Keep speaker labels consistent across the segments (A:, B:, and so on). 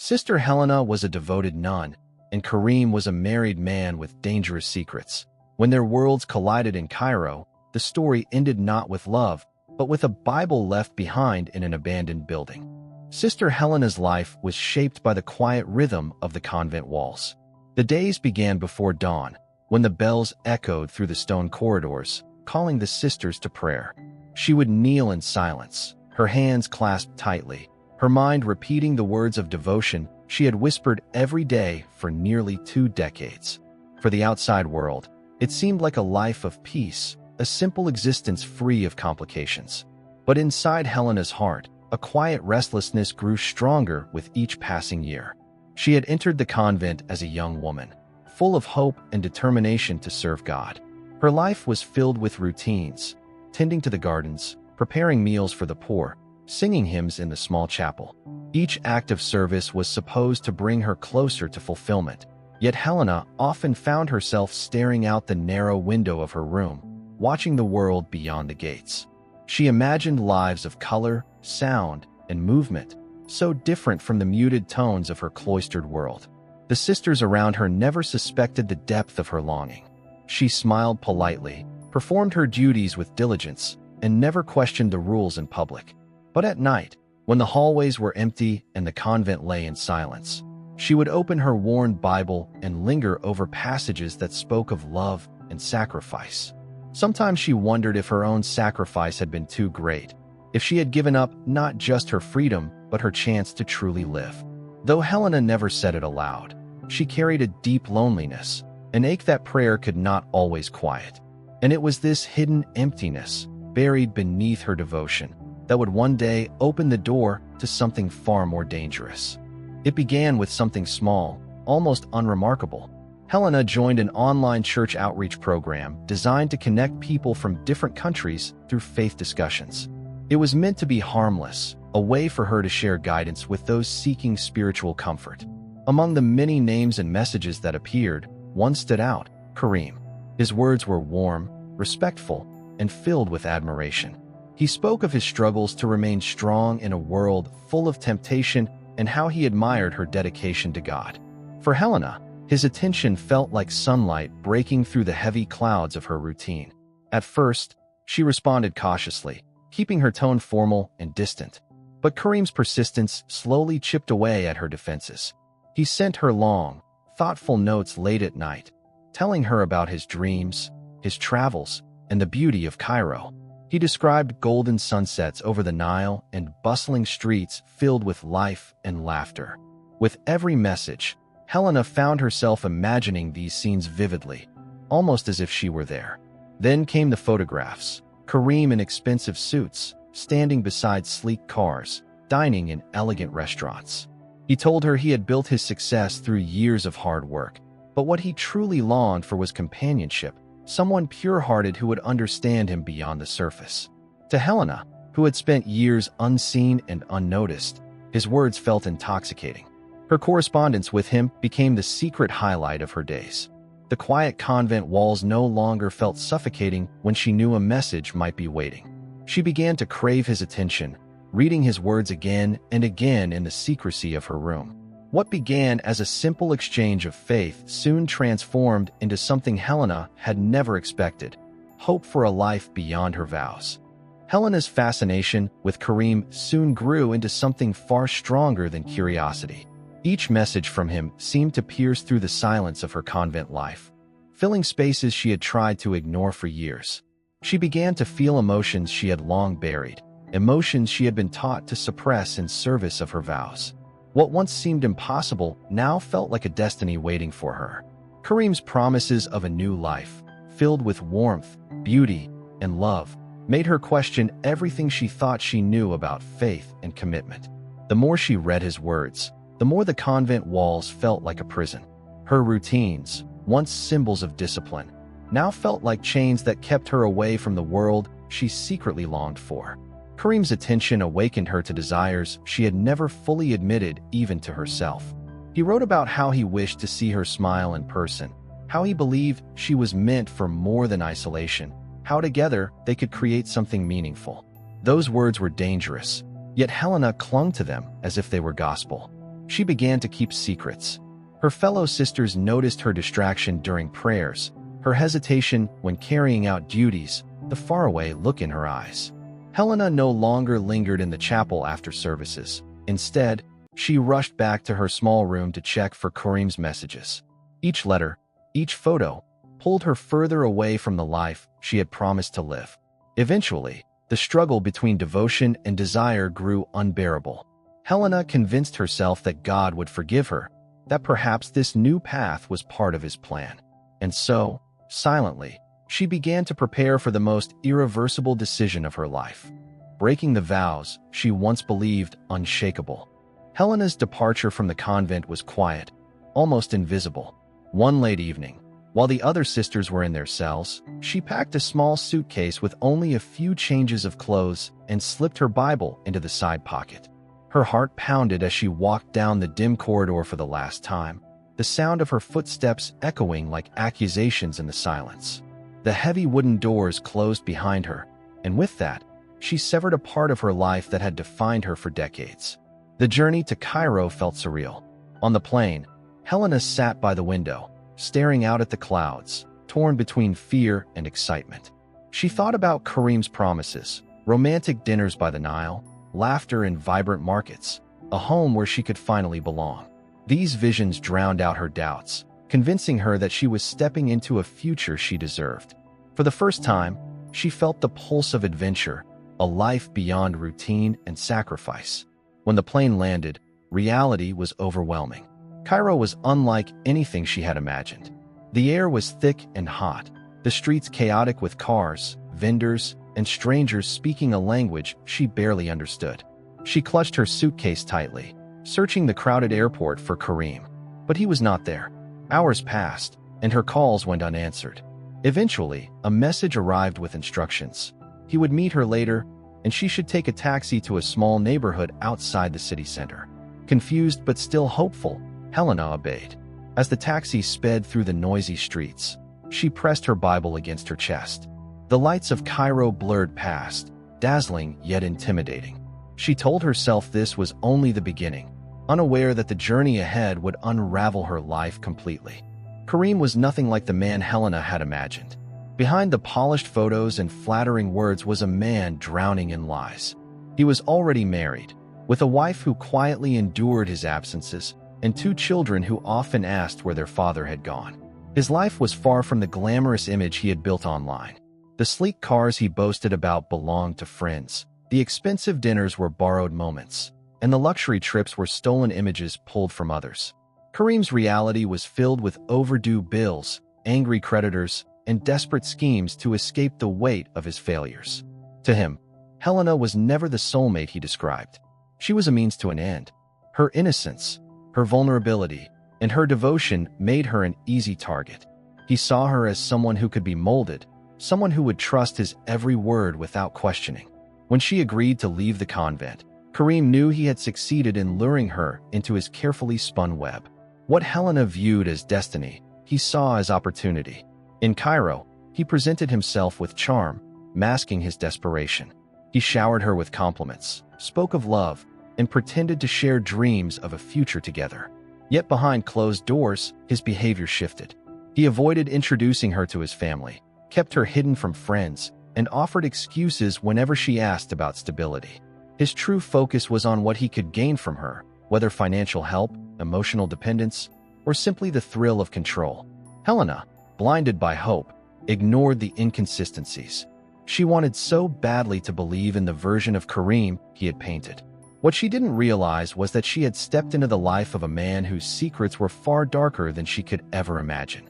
A: Sister Helena was a devoted nun, and Karim was a married man with dangerous secrets. When their worlds collided in Cairo, the story ended not with love, but with a Bible left behind in an abandoned building. Sister Helena's life was shaped by the quiet rhythm of the convent walls. The days began before dawn, when the bells echoed through the stone corridors, calling the sisters to prayer. She would kneel in silence, her hands clasped tightly, her mind repeating the words of devotion she had whispered every day for nearly 2 decades. For the outside world, it seemed like a life of peace, a simple existence free of complications. But inside Helena's heart, a quiet restlessness grew stronger with each passing year. She had entered the convent as a young woman, full of hope and determination to serve God. Her life was filled with routines, tending to the gardens, preparing meals for the poor, singing hymns in the small chapel. Each act of service was supposed to bring her closer to fulfillment. Yet Helena often found herself staring out the narrow window of her room, watching the world beyond the gates. She imagined lives of color, sound, and movement, so different from the muted tones of her cloistered world. The sisters around her never suspected the depth of her longing. She smiled politely, performed her duties with diligence, and never questioned the rules in public. But at night, when the hallways were empty and the convent lay in silence, she would open her worn Bible and linger over passages that spoke of love and sacrifice. Sometimes she wondered if her own sacrifice had been too great, if she had given up not just her freedom, but her chance to truly live. Though Helena never said it aloud, she carried a deep loneliness, an ache that prayer could not always quiet. And it was this hidden emptiness, buried beneath her devotion, that would one day open the door to something far more dangerous. It began with something small, almost unremarkable. Helena joined an online church outreach program designed to connect people from different countries through faith discussions. It was meant to be harmless, a way for her to share guidance with those seeking spiritual comfort. Among the many names and messages that appeared, one stood out: Karim. His words were warm, respectful, and filled with admiration. He spoke of his struggles to remain strong in a world full of temptation and how he admired her dedication to God. For Helena, his attention felt like sunlight breaking through the heavy clouds of her routine. At first, she responded cautiously, keeping her tone formal and distant. But Karim's persistence slowly chipped away at her defenses. He sent her long, thoughtful notes late at night, telling her about his dreams, his travels, and the beauty of Cairo. He described golden sunsets over the Nile and bustling streets filled with life and laughter. With every message, Helena found herself imagining these scenes vividly, almost as if she were there. Then came the photographs: Karim in expensive suits, standing beside sleek cars, dining in elegant restaurants. He told her he had built his success through years of hard work, but what he truly longed for was companionship, someone pure-hearted who would understand him beyond the surface. To Helena, who had spent years unseen and unnoticed, his words felt intoxicating. Her correspondence with him became the secret highlight of her days. The quiet convent walls no longer felt suffocating when she knew a message might be waiting. She began to crave his attention, reading his words again and again in the secrecy of her room. What began as a simple exchange of faith soon transformed into something Helena had never expected: hope for a life beyond her vows. Helena's fascination with Karim soon grew into something far stronger than curiosity. Each message from him seemed to pierce through the silence of her convent life, filling spaces she had tried to ignore for years. She began to feel emotions she had long buried, emotions she had been taught to suppress in service of her vows. What once seemed impossible now felt like a destiny waiting for her. Karim's promises of a new life, filled with warmth, beauty, and love, made her question everything she thought she knew about faith and commitment. The more she read his words, the more the convent walls felt like a prison. Her routines, once symbols of discipline, now felt like chains that kept her away from the world she secretly longed for. Karim's attention awakened her to desires she had never fully admitted even to herself. He wrote about how he wished to see her smile in person, how he believed she was meant for more than isolation, how together they could create something meaningful. Those words were dangerous, yet Helena clung to them as if they were gospel. she began to keep secrets. Her fellow sisters noticed her distraction during prayers, her hesitation when carrying out duties, the faraway look in her eyes. Helena no longer lingered in the chapel after services. Instead, she rushed back to her small room to check for Karim's messages. Each letter, each photo, pulled her further away from the life she had promised to live. Eventually, the struggle between devotion and desire grew unbearable. Helena convinced herself that God would forgive her, that perhaps this new path was part of his plan. And so, silently, she began to prepare for the most irreversible decision of her life, breaking the vows she once believed unshakable. Helena's departure from the convent was quiet, almost invisible. One late evening, while the other sisters were in their cells, she packed a small suitcase with only a few changes of clothes and slipped her Bible into the side pocket. Her heart pounded as she walked down the dim corridor for the last time, the sound of her footsteps echoing like accusations in the silence. The heavy wooden doors closed behind her, and with that, she severed a part of her life that had defined her for decades. The journey to Cairo felt surreal. On the plane, Helena sat by the window, staring out at the clouds, torn between fear and excitement. She thought about Karim's promises, romantic dinners by the Nile, laughter in vibrant markets, a home where she could finally belong. These visions drowned out her doubts, convincing her that she was stepping into a future she deserved. For the first time, she felt the pulse of adventure, a life beyond routine and sacrifice. When the plane landed, reality was overwhelming. Cairo was unlike anything she had imagined. The air was thick and hot, the streets chaotic with cars, vendors, and strangers speaking a language she barely understood. She clutched her suitcase tightly, searching the crowded airport for Karim. But he was not there. Hours passed, and her calls went unanswered. Eventually, a message arrived with instructions. He would meet her later, and she should take a taxi to a small neighborhood outside the city center. Confused but still hopeful, Helena obeyed. As the taxi sped through the noisy streets, she pressed her Bible against her chest. The lights of Cairo blurred past, dazzling yet intimidating. She told herself this was only the beginning, unaware that the journey ahead would unravel her life completely. Karim was nothing like the man Helena had imagined. Behind the polished photos and flattering words was a man drowning in lies. He was already married, with a wife who quietly endured his absences, and 2 children who often asked where their father had gone. His life was far from the glamorous image he had built online. The sleek cars he boasted about belonged to friends. The expensive dinners were borrowed moments, and the luxury trips were stolen images pulled from others. Karim's reality was filled with overdue bills, angry creditors, and desperate schemes to escape the weight of his failures. To him, Helena was never the soulmate he described. She was a means to an end. Her innocence, her vulnerability, and her devotion made her an easy target. He saw her as someone who could be molded, someone who would trust his every word without questioning. When she agreed to leave the convent, Karim knew he had succeeded in luring her into his carefully spun web. What Helena viewed as destiny, he saw as opportunity. In Cairo, he presented himself with charm, masking his desperation. He showered her with compliments, spoke of love, and pretended to share dreams of a future together. Yet behind closed doors, his behavior shifted. He avoided introducing her to his family, kept her hidden from friends, and offered excuses whenever she asked about stability. His true focus was on what he could gain from her, whether financial help, emotional dependence, or simply the thrill of control. Helena, blinded by hope, ignored the inconsistencies. She wanted so badly to believe in the version of Karim he had painted. What she didn't realize was that she had stepped into the life of a man whose secrets were far darker than she could ever imagine.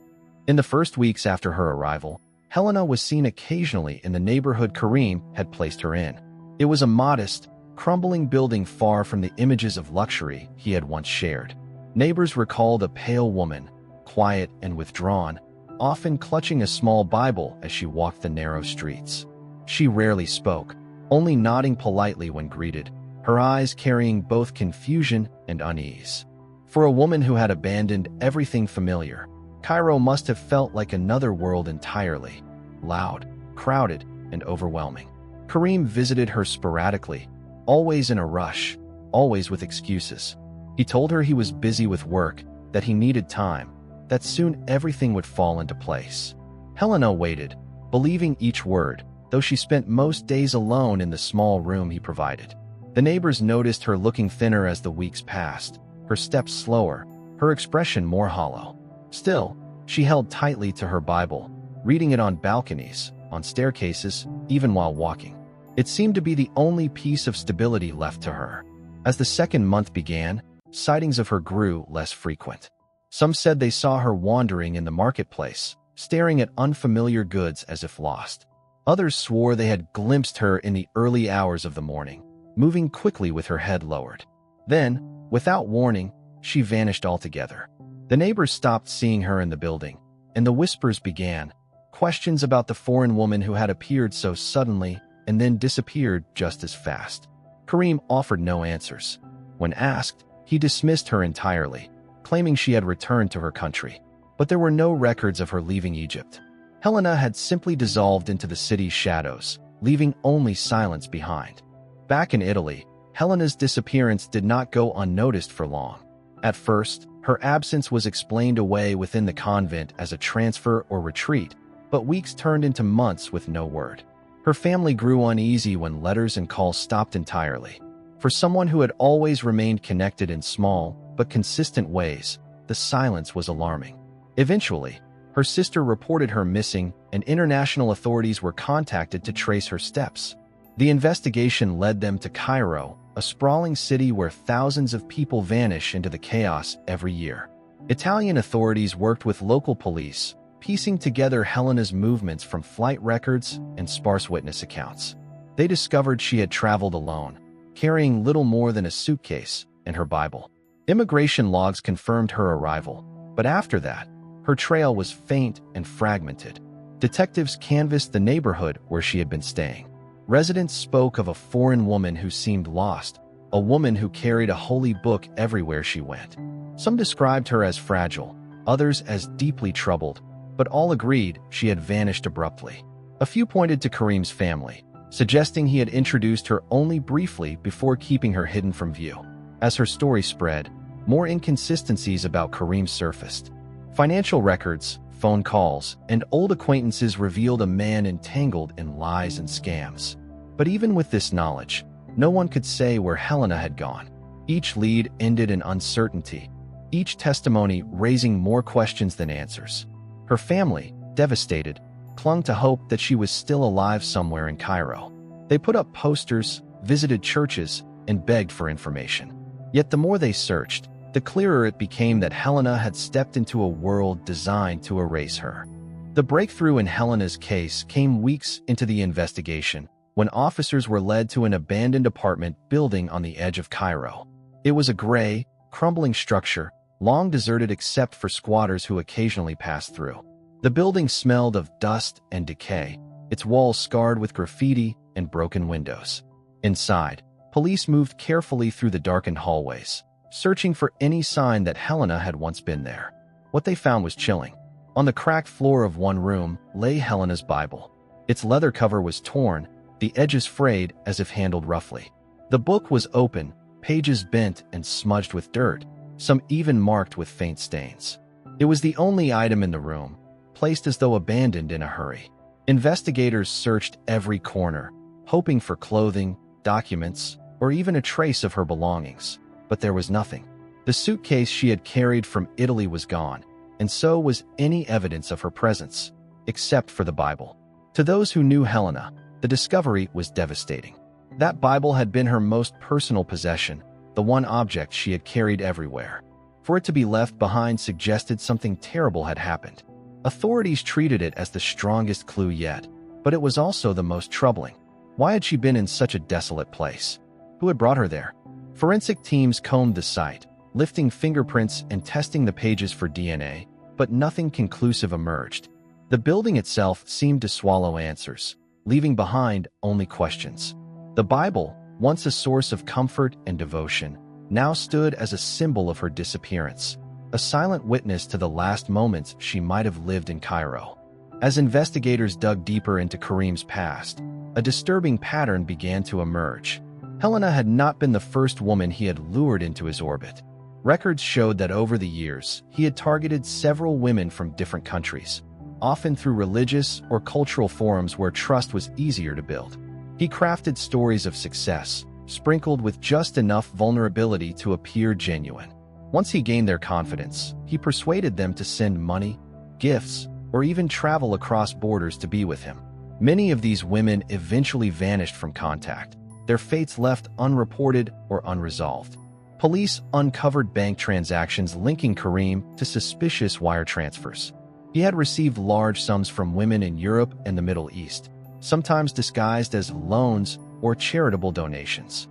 A: In the first weeks after her arrival, Helena was seen occasionally in the neighborhood Karim had placed her in. It was a modest, crumbling building far from the images of luxury he had once shared. Neighbors recalled a pale woman, quiet and withdrawn, often clutching a small Bible as she walked the narrow streets. She rarely spoke, only nodding politely when greeted, her eyes carrying both confusion and unease. For a woman who had abandoned everything familiar, Cairo must have felt like another world entirely, loud, crowded, and overwhelming. Karim visited her sporadically, always in a rush, always with excuses. He told her he was busy with work, that he needed time, that soon everything would fall into place. Helena waited, believing each word, though she spent most days alone in the small room he provided. The neighbors noticed her looking thinner as the weeks passed, her steps slower, her expression more hollow. Still, she held tightly to her Bible, reading it on balconies, on staircases, even while walking. It seemed to be the only piece of stability left to her. As the second month began, sightings of her grew less frequent. Some said they saw her wandering in the marketplace, staring at unfamiliar goods as if lost. Others swore they had glimpsed her in the early hours of the morning, moving quickly with her head lowered. Then, without warning, she vanished altogether. The neighbors stopped seeing her in the building, and the whispers began, questions about the foreign woman who had appeared so suddenly and then disappeared just as fast. Karim offered no answers. When asked, he dismissed her entirely, claiming she had returned to her country. But there were no records of her leaving Egypt. Helena had simply dissolved into the city's shadows, leaving only silence behind. Back in Italy, Helena's disappearance did not go unnoticed for long. At first, her absence was explained away within the convent as a transfer or retreat, but weeks turned into months with no word. Her family grew uneasy when letters and calls stopped entirely. For someone who had always remained connected in small but consistent ways, the silence was alarming. Eventually, her sister reported her missing, and international authorities were contacted to trace her steps. The investigation led them to Cairo, a sprawling city where thousands of people vanish into the chaos every year. Italian authorities worked with local police, piecing together Helena's movements from flight records and sparse witness accounts. They discovered she had traveled alone, carrying little more than a suitcase and her Bible. Immigration logs confirmed her arrival, but after that, her trail was faint and fragmented. Detectives canvassed the neighborhood where she had been staying. Residents spoke of a foreign woman who seemed lost, a woman who carried a holy book everywhere she went. Some described her as fragile, others as deeply troubled, but all agreed she had vanished abruptly. A few pointed to Karim's family, suggesting he had introduced her only briefly before keeping her hidden from view. As her story spread, more inconsistencies about Karim surfaced. Financial records, phone calls, and old acquaintances revealed a man entangled in lies and scams. But even with this knowledge, no one could say where Helena had gone. Each lead ended in uncertainty, each testimony raising more questions than answers. Her family, devastated, clung to hope that she was still alive somewhere in Cairo. They put up posters, visited churches, and begged for information. Yet the more they searched, the clearer it became that Helena had stepped into a world designed to erase her. The breakthrough in Helena's case came weeks into the investigation, when officers were led to an abandoned apartment building on the edge of Cairo. It was a gray, crumbling structure, long deserted except for squatters who occasionally passed through. The building smelled of dust and decay, its walls scarred with graffiti and broken windows. Inside, police moved carefully through the darkened hallways, searching for any sign that Helena had once been there. What they found was chilling. On the cracked floor of one room lay Helena's Bible. Its leather cover was torn, the edges frayed as if handled roughly. The book was open, pages bent and smudged with dirt, some even marked with faint stains. It was the only item in the room, placed as though abandoned in a hurry. Investigators searched every corner, hoping for clothing, documents, or even a trace of her belongings. But there was nothing. The suitcase she had carried from Italy was gone, and so was any evidence of her presence, except for the Bible. To those who knew Helena, the discovery was devastating. That Bible had been her most personal possession, the one object she had carried everywhere. For it to be left behind suggested something terrible had happened. Authorities treated it as the strongest clue yet, but it was also the most troubling. Why had she been in such a desolate place? Who had brought her there? Forensic teams combed the site, lifting fingerprints and testing the pages for DNA, but nothing conclusive emerged. The building itself seemed to swallow answers, leaving behind only questions. The Bible, once a source of comfort and devotion, now stood as a symbol of her disappearance, a silent witness to the last moments she might have lived in Cairo. As investigators dug deeper into Karim's past, a disturbing pattern began to emerge. Helena had not been the first woman he had lured into his orbit. Records showed that over the years, he had targeted several women from different countries, often through religious or cultural forums where trust was easier to build. He crafted stories of success, sprinkled with just enough vulnerability to appear genuine. Once he gained their confidence, he persuaded them to send money, gifts, or even travel across borders to be with him. Many of these women eventually vanished from contact, their fates left unreported or unresolved. Police uncovered bank transactions linking Karim to suspicious wire transfers. He had received large sums from women in Europe and the Middle East, sometimes disguised as loans or charitable donations.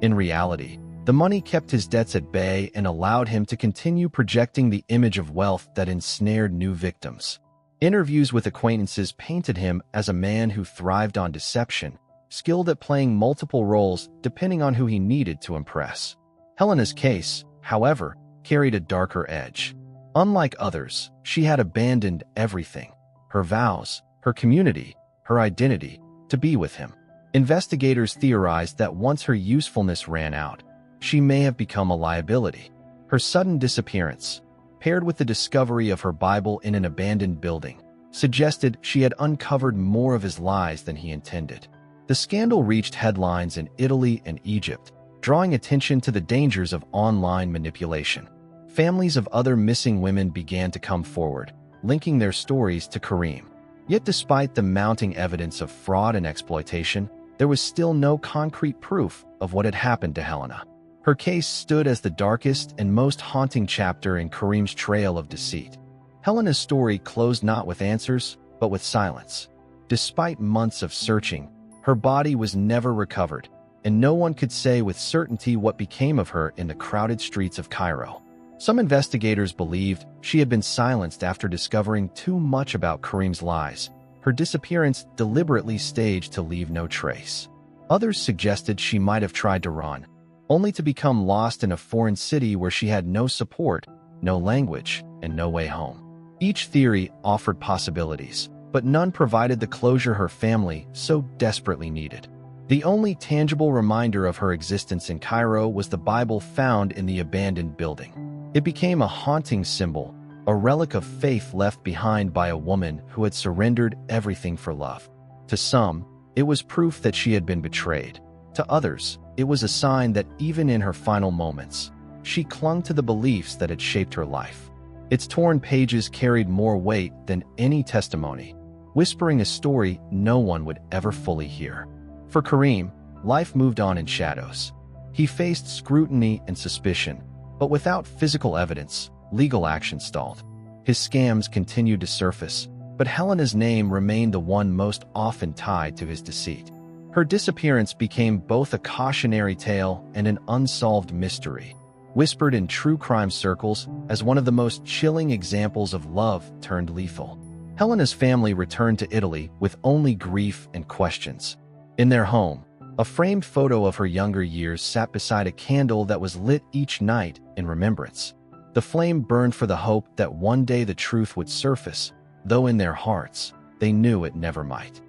A: In reality, the money kept his debts at bay and allowed him to continue projecting the image of wealth that ensnared new victims. Interviews with acquaintances painted him as a man who thrived on deception, skilled at playing multiple roles depending on who he needed to impress. Helena's case, however, carried a darker edge. Unlike others, she had abandoned everything: her vows, her community, her identity, to be with him. Investigators theorized that once her usefulness ran out, she may have become a liability. Her sudden disappearance, paired with the discovery of her Bible in an abandoned building, suggested she had uncovered more of his lies than he intended. The scandal reached headlines in Italy and Egypt, drawing attention to the dangers of online manipulation. Families of other missing women began to come forward, linking their stories to Karim. Yet despite the mounting evidence of fraud and exploitation, there was still no concrete proof of what had happened to Helena. Her case stood as the darkest and most haunting chapter in Karim's trail of deceit. Helena's story closed not with answers, but with silence. Despite months of searching, her body was never recovered, and no one could say with certainty what became of her in the crowded streets of Cairo. Some investigators believed she had been silenced after discovering too much about Karim's lies, her disappearance deliberately staged to leave no trace. Others suggested she might have tried to run, only to become lost in a foreign city where she had no support, no language, and no way home. Each theory offered possibilities, but none provided the closure her family so desperately needed. The only tangible reminder of her existence in Cairo was the Bible found in the abandoned building. It became a haunting symbol, a relic of faith left behind by a woman who had surrendered everything for love. To some, it was proof that she had been betrayed. To others, it was a sign that even in her final moments, she clung to the beliefs that had shaped her life. Its torn pages carried more weight than any testimony, whispering a story no one would ever fully hear. For Karim, life moved on in shadows. He faced scrutiny and suspicion, but without physical evidence, legal action stalled. His scams continued to surface, but Helena's name remained the one most often tied to his deceit. Her disappearance became both a cautionary tale and an unsolved mystery, whispered in true crime circles as one of the most chilling examples of love turned lethal. Helena's family returned to Italy with only grief and questions. In their home, a framed photo of her younger years sat beside a candle that was lit each night in remembrance. The flame burned for the hope that one day the truth would surface, though in their hearts, they knew it never might.